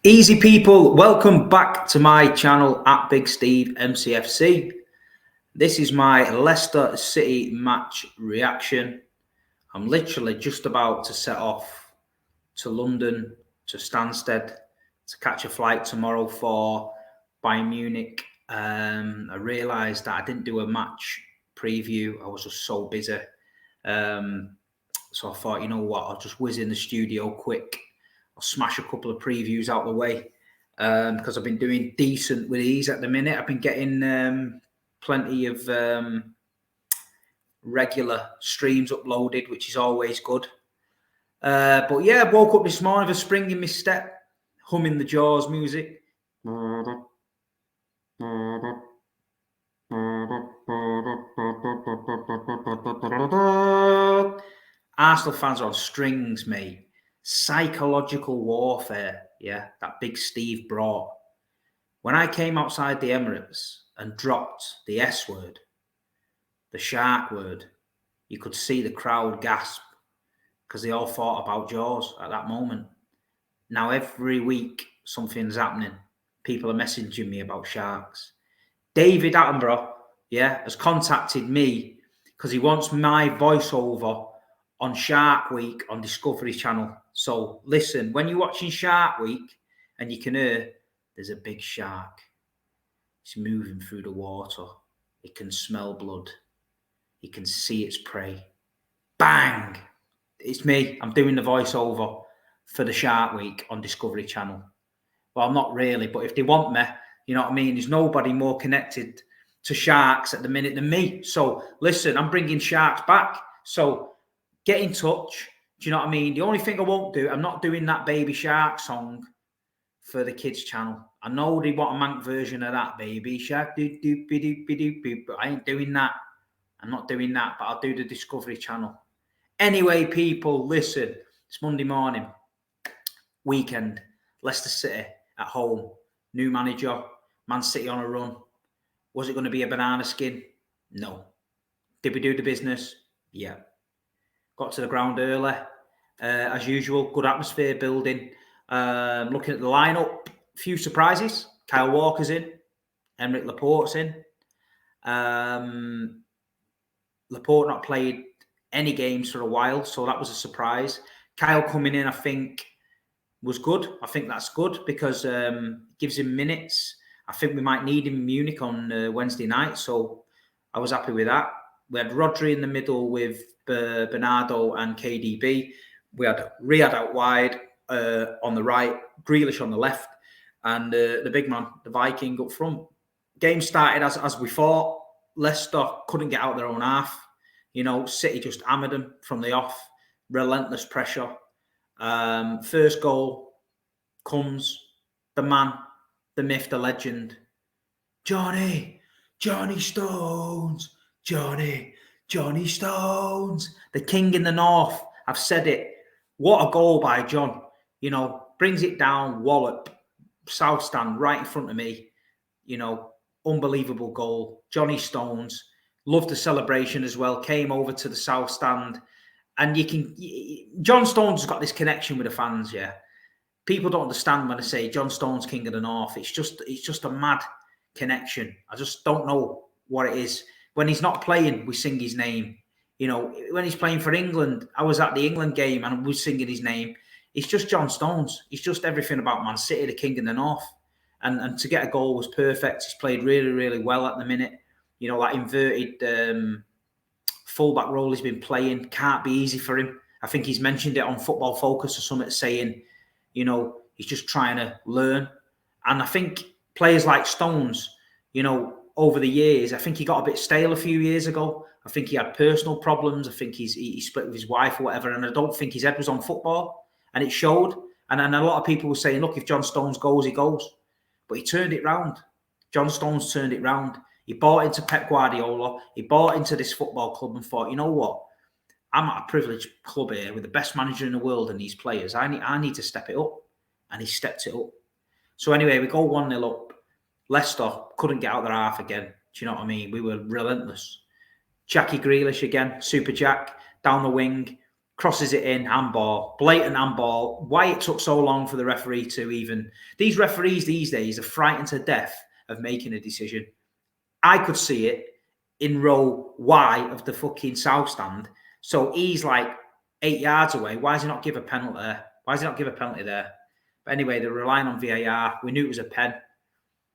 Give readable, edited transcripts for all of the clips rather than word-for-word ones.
Easy people, welcome back to my channel at Big Steve MCFC. This is my Leicester City match reaction. I'm literally just about to set off to London, to Stansted, to catch a flight tomorrow for Bayern Munich. I realised that I didn't do a match preview. I was just so busy. So I thought, you know what, I'll just whiz in the studio quick. I'll smash a couple of previews out of the way because I've been doing decent with these at the minute. I've been getting plenty of regular streams uploaded, which is always good. But yeah, I woke up this morning with a spring in my step, humming the Jaws music. Arsenal fans are on strings, mate. Psychological warfare, yeah, that Big Steve brought. When I came outside the Emirates and dropped the S word, the shark word, you could see the crowd gasp because they all thought about Jaws at that moment. Now every week something's happening. People are messaging me about sharks. David Attenborough, yeah, has contacted me because he wants my voiceover on Shark Week on Discovery Channel. So listen, when you're watching Shark Week and you can hear there's a big shark. It's moving through the water. It can smell blood. You can see its prey. Bang! It's me. I'm doing the voiceover for the Shark Week on Discovery Channel. Well, I'm not really, but if they want me, you know what I mean? There's nobody more connected to sharks at the minute than me. So listen, I'm bringing sharks back. So get in touch. Do you know what I mean? The only thing I won't do, I'm not doing that Baby Shark song for the kids' channel. I know they want a mank version of that, Baby Shark, do do be do be do, but I ain't doing that. I'm not doing that, but I'll do the Discovery Channel. Anyway, people, listen. It's Monday morning, weekend, Leicester City at home, new manager, Man City on a run. Was it going to be a banana skin? No. Did we do the business? Yeah. Got to the ground early, as usual. Good atmosphere building. Looking at the lineup, a few surprises. Kyle Walker's in. Emerick Laporte's in. Laporte not played any games for a while, so that was a surprise. Kyle coming in, I think, was good. I think that's good because it gives him minutes. I think we might need him in Munich on Wednesday night, so I was happy with that. We had Rodri in the middle with Bernardo and KDB. We had Riyad out wide on the right, Grealish on the left, and the big man, the Viking, up front. Game started as we thought. Leicester couldn't get out their own half. You know, City just hammered them from the off. Relentless pressure. First goal comes the man, the myth, the legend, Johnny Stones. Johnny Stones, the king in the north. I've said it. What a goal by John. You know, brings it down, wallop, south stand right in front of me. You know, unbelievable goal. Johnny Stones, loved the celebration as well. Came over to the south stand. And John Stones has got this connection with the fans, yeah. People don't understand when I say John Stones, king of the north. It's just a mad connection. I just don't know what it is. When he's not playing, we sing his name. You know, when he's playing for England, I was at the England game and we were singing his name. It's just John Stones. It's just everything about Man City, the king in the north. And to get a goal was perfect. He's played really, really well at the minute. You know, that inverted fullback role he's been playing can't be easy for him. I think he's mentioned it on Football Focus or something, saying, you know, he's just trying to learn. And I think players like Stones, you know, over the years, I think he got a bit stale a few years ago. I think he had personal problems. I think he split with his wife or whatever. And I don't think his head was on football. And it showed. And a lot of people were saying, look, if John Stones goes, he goes. But he turned it round. John Stones turned it round. He bought into Pep Guardiola. He bought into this football club and thought, you know what? I'm at a privileged club here with the best manager in the world and these players. I need to step it up. And he stepped it up. So anyway, we go 1-0 up. Leicester couldn't get out their half again. Do you know what I mean? We were relentless. Jackie Grealish again, Super Jack, down the wing. crosses it in, handball, blatant handball. Why it took so long for the referee to even... These referees these days are frightened to death of making a decision. I could see it in row Y of the fucking south stand. So he's like 8 yards away. Why does he not give a penalty there? Why does he not give a penalty there? But anyway, they're relying on VAR. We knew it was a pen.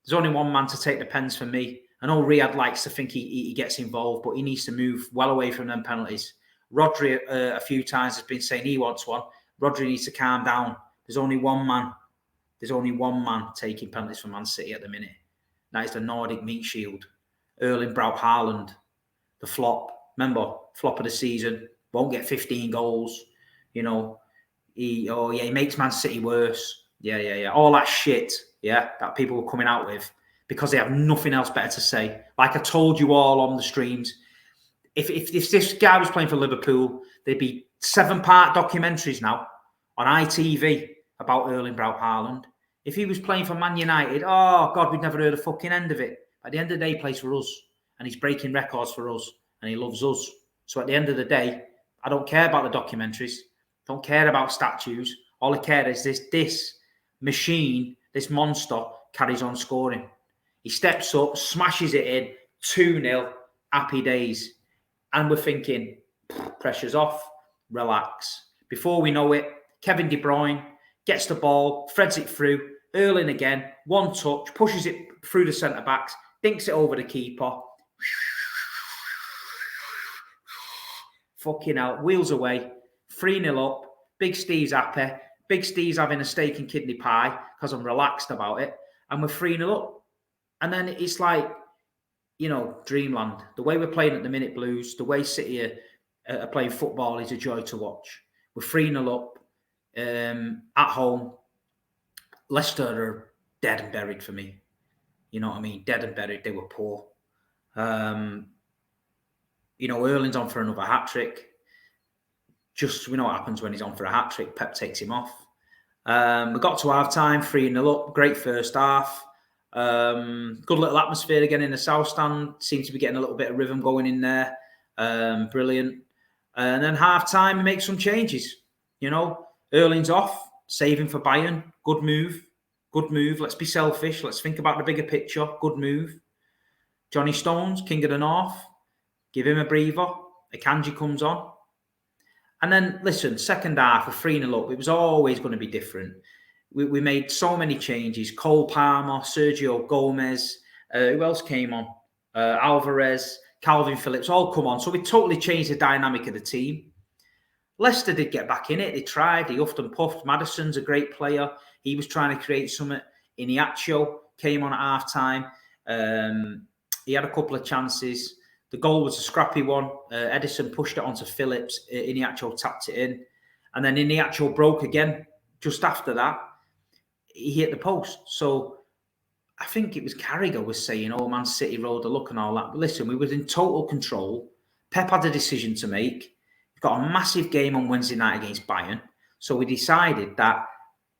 There's only one man to take the pens for me. I know Riyad likes to think he gets involved, but he needs to move well away from them penalties. Rodri a few times has been saying he wants one. Rodri needs to calm down. There's only one man. There's only one man taking penalties for Man City at the minute. That is the Nordic meat shield. Erling Braut Haaland, the flop. Remember, flop of the season. Won't get 15 goals. You know, he makes Man City worse. Yeah. All that shit, that people were coming out with because they have nothing else better to say. Like I told you all on the streams, if this guy was playing for Liverpool, there'd be 7-part documentaries now on ITV about Erling Braut Haaland. If he was playing for Man United, oh God, we'd never heard a fucking end of it. At the end of the day, he plays for us, and he's breaking records for us, and he loves us. So at the end of the day, I don't care about the documentaries. Don't care about statues. All I care is this machine, this monster carries on scoring. He steps up, smashes it in, 2-0, happy days. And we're thinking, pressure's off, relax. Before we know it, Kevin De Bruyne gets the ball, threads it through, Erling again, one touch, pushes it through the centre-backs, dinks it over the keeper. Fucking hell, wheels away, 3-0 up, Big Steve's happy, Big Steve's having a steak and kidney pie because I'm relaxed about it, and we're 3-0 up. And then it's like, you know, dreamland. The way we're playing at the minute, Blues, the way City are playing football is a joy to watch. We're 3-0 up at home. Leicester are dead and buried for me. You know what I mean? Dead and buried. They were poor. You know, Erling's on for another hat-trick. Just, we know what happens when he's on for a hat-trick. Pep takes him off. We got to half-time, 3-0 up. Great first half. Good little atmosphere again in the south stand. Seems to be getting a little bit of rhythm going in there. Brilliant. And then half-time, we make some changes. You know, Erling's off. Saving for Bayern. Good move. Good move. Let's be selfish. Let's think about the bigger picture. Good move. Johnny Stones, King of the North. Give him a breather. Akanji comes on. And then, listen, second half, we're 3-0 up. It was always going to be different. We made so many changes. Cole Palmer, Sergio Gomez. Who else came on? Alvarez, Calvin Phillips, all come on. So we totally changed the dynamic of the team. Leicester did get back in it. They tried. They huffed and puffed. Maddison's a great player. He was trying to create something. Iniacho came on at half-time. He had a couple of chances. The goal was a scrappy one. Edison pushed it onto Phillips. Iniacho tapped it in. And then Iniacho broke again. Just after that, he hit the post. So I think it was Carragher was saying, oh, Man City rode the luck and all that. But listen, we were in total control. Pep had a decision to make. We've got a massive game on Wednesday night against Bayern. So we decided that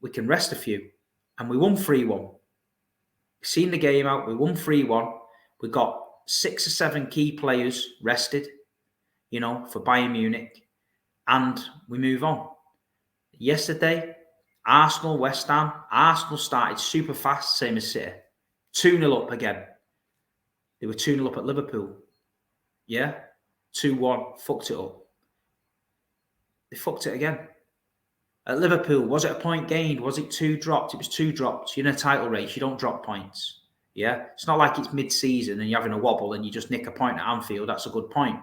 we can rest a few. And we won 3-1. We've seen the game out. We won 3-1. We got 6 or 7 key players rested, you know, for Bayern Munich. And we move on. Yesterday, Arsenal, West Ham. Arsenal started super fast, same as City. 2-0 up again. They were 2-0 up at Liverpool. Yeah? 2-1. Fucked it up. They fucked it again. At Liverpool, was it a point gained? Was it 2 dropped? It was 2 dropped. You're in a title race. You don't drop points. Yeah? It's not like it's mid-season and you're having a wobble and you just nick a point at Anfield. That's a good point.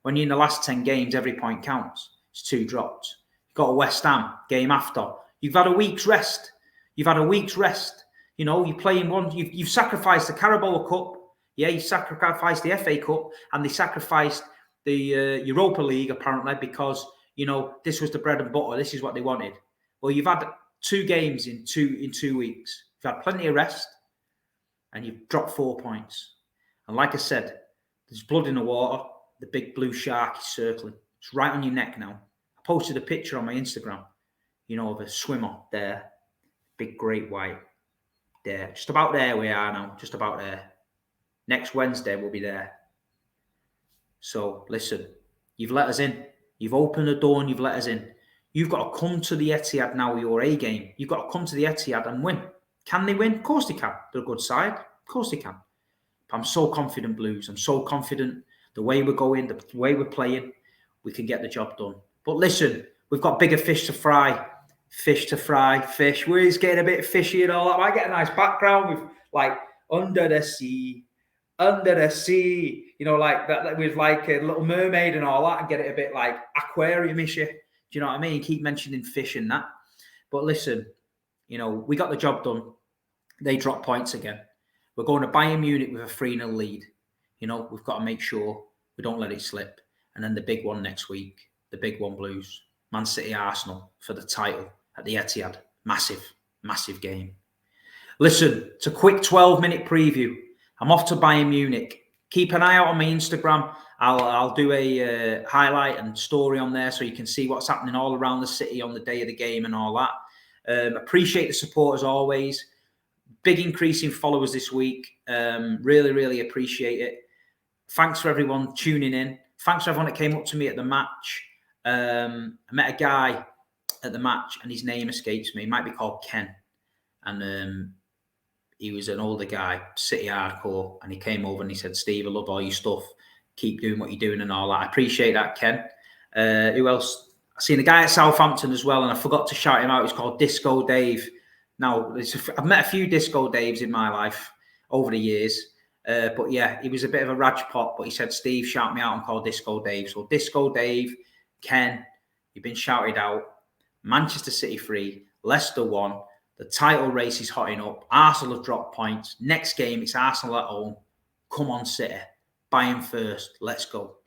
When you're in the last 10 games, every point counts. It's 2 dropped. You've got a West Ham game after. You've had a week's rest. You've had a week's rest. You know, you're playing one. You've sacrificed the Carabao Cup. Yeah, you sacrificed the FA Cup, and they sacrificed the Europa League apparently because you know this was the bread and butter. This is what they wanted. Well, you've had 2 games in 2 weeks. You've had plenty of rest, and you've dropped 4 points. And like I said, there's blood in the water. The big blue shark is circling. It's right on your neck now. I posted a picture on my Instagram. You know, of a swimmer there. Big great white. There. Just about there we are now. Just about there. Next Wednesday we'll be there. So, listen. You've let us in. You've opened the door and you've let us in. You've got to come to the Etihad now with your A game. You've got to come to the Etihad and win. Can they win? Of course they can. They're a good side. Of course they can. But I'm so confident, Blues. I'm so confident the way we're going, the way we're playing, we can get the job done. But listen, we've got bigger fish to fry. Fish to fry, fish. We're just getting a bit fishy and all that. I get a nice background with like under the sea, you know, like that with like a Little Mermaid and all that, and get it a bit like aquarium-ish. Do you know what I mean? Keep mentioning fish and that. But listen, you know, we got the job done. They drop points again. We're going to Bayern Munich with a 3-0 lead. You know, we've got to make sure we don't let it slip. And then the big one next week, the big one, Blues. Man City, Arsenal for the title at the Etihad. Massive, massive game. Listen, it's a quick 12-minute preview. I'm off to Bayern Munich. Keep an eye out on my Instagram. I'll do a highlight and story on there so you can see what's happening all around the city on the day of the game and all that. Appreciate the support as always. Big increase in followers this week. Really, really appreciate it. Thanks for everyone tuning in. Thanks for everyone that came up to me at the match. I met a guy at the match and his name escapes me. He might be called Ken. And he was an older guy, City hardcore. And he came over and he said, Steve, I love all your stuff. Keep doing what you're doing and all that. I appreciate that, Ken. Who else? I seen a guy at Southampton as well, and I forgot to shout him out. He's called Disco Dave. Now, I've met a few Disco Daves in my life over the years. But yeah, he was a bit of a rajpot, but he said, Steve, shout me out. I'm called Disco Dave. So Disco Dave, Ken, you've been shouted out. Manchester City 3, Leicester 1. The title race is hotting up. Arsenal have dropped points. Next game, it's Arsenal at home. Come on, City. Bayern first. Let's go.